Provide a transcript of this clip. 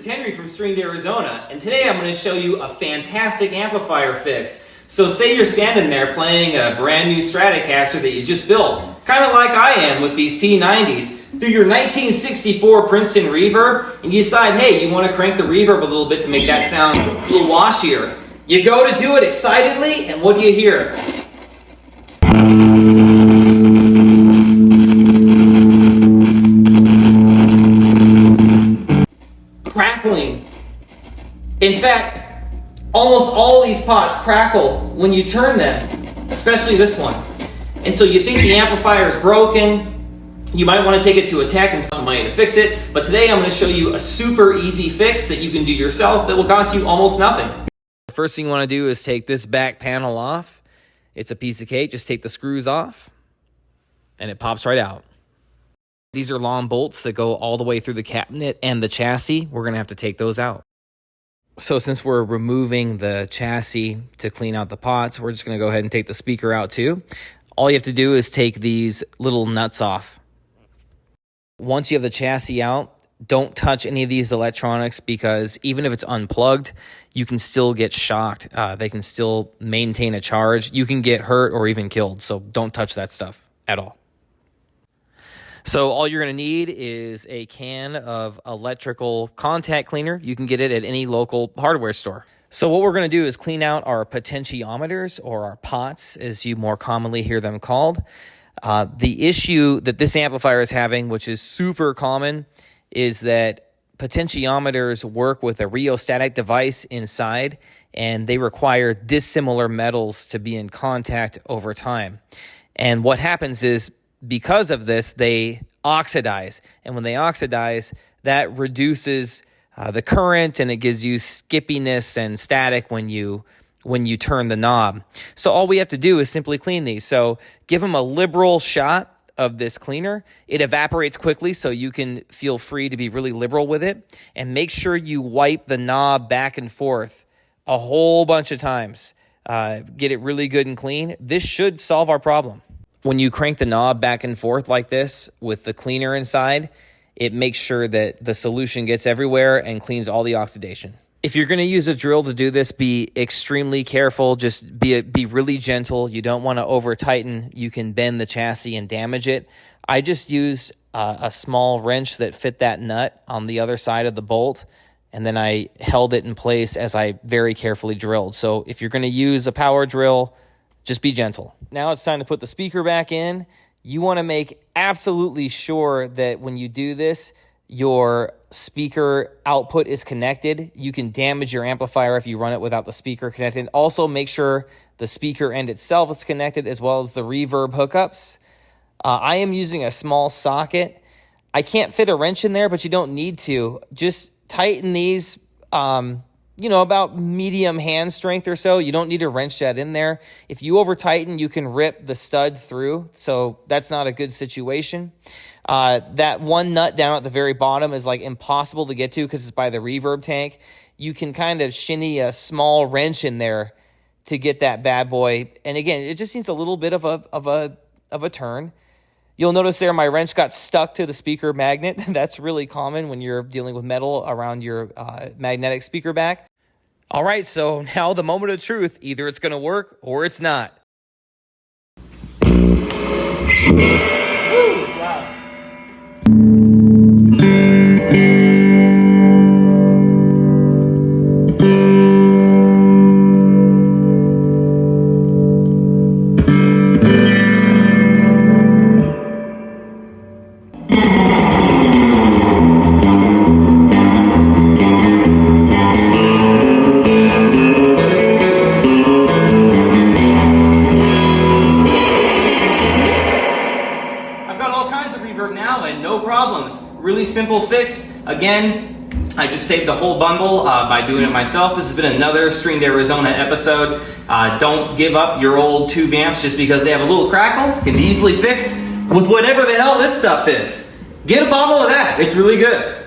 Henry from Stringed, Arizona, and today I'm going to show you a fantastic amplifier fix. So say you're standing there playing a brand new Stratocaster that you just built, kind of like I am with these P90s, through your 1964 Princeton reverb, and you decide, hey, you want to crank the reverb a little bit to make that sound a little washier. You go to do it excitedly, and what do you hear? Crackling. In fact, almost all these pots crackle when you turn them, especially this one. And so you think the amplifier is broken, you might want to take it to a tech and spend some money to fix it, but today I'm going to show you a super easy fix that you can do yourself that will cost you almost nothing. The first thing you want to do is take this back panel off. It's a piece of cake, just take the screws off, and it pops right out. These are long bolts that go all the way through the cabinet and the chassis. We're going to have to take those out. So since we're removing the chassis to clean out the pots, we're just going to go ahead and take the speaker out too. All you have to do is take these little nuts off. Once you have the chassis out, don't touch any of these electronics because even if it's unplugged, you can still get shocked. They can still maintain a charge. You can get hurt or even killed, so don't touch that stuff at all. So all you're going to need is a can of electrical contact cleaner. You can get it at any local hardware store. So what we're going to do is clean out our potentiometers, or our pots, as you more commonly hear them called. The issue that this amplifier is having, which is super common, is that potentiometers work with a rheostatic device inside, and they require dissimilar metals to be in contact over time. And what happens is, because of this, they oxidize. And when they oxidize, that reduces the current, and it gives you skippiness and static when you turn the knob. So all we have to do is simply clean these. So give them a liberal shot of this cleaner. It evaporates quickly, so you can feel free to be really liberal with it. And make sure you wipe the knob back and forth a whole bunch of times. Get it really good and clean. This should solve our problem. When you crank the knob back and forth like this with the cleaner inside, it makes sure that the solution gets everywhere and cleans all the oxidation. If you're going to use a drill to do this, be extremely careful. Just be really gentle. You don't want to over tighten. You can bend the chassis and damage it. I just used a small wrench that fit that nut on the other side of the bolt, and then I held it in place as I very carefully drilled. So if you're going to use a power drill, just be gentle. Now it's time to put the speaker back in. You want to make absolutely sure that when you do this, your speaker output is connected. You can damage your amplifier if you run it without the speaker connected. Also, make sure the speaker end itself is connected, as well as the reverb hookups. I am using a small socket. I can't fit a wrench in there, but you don't need to. Just tighten these, about medium hand strength or so. You don't need to wrench that in there. If you over tighten, you can rip the stud through. So that's not a good situation. That one nut down at the very bottom is like impossible to get to because it's by the reverb tank. You can kind of shinny a small wrench in there to get that bad boy. And again, it just needs a little bit of a turn. You'll notice there my wrench got stuck to the speaker magnet. That's really common when you're dealing with metal around your magnetic speaker back. All right, so now the moment of truth. Either it's going to work or it's not. Woo, it's loud. Now and no problems. Really simple fix. Again, I just saved the whole bundle by doing it myself. This has been another Stringed Arizona episode. Don't give up your old tube amps just because they have a little crackle. It can be easily fixed with whatever the hell this stuff is. Get a bottle of that. It's really good.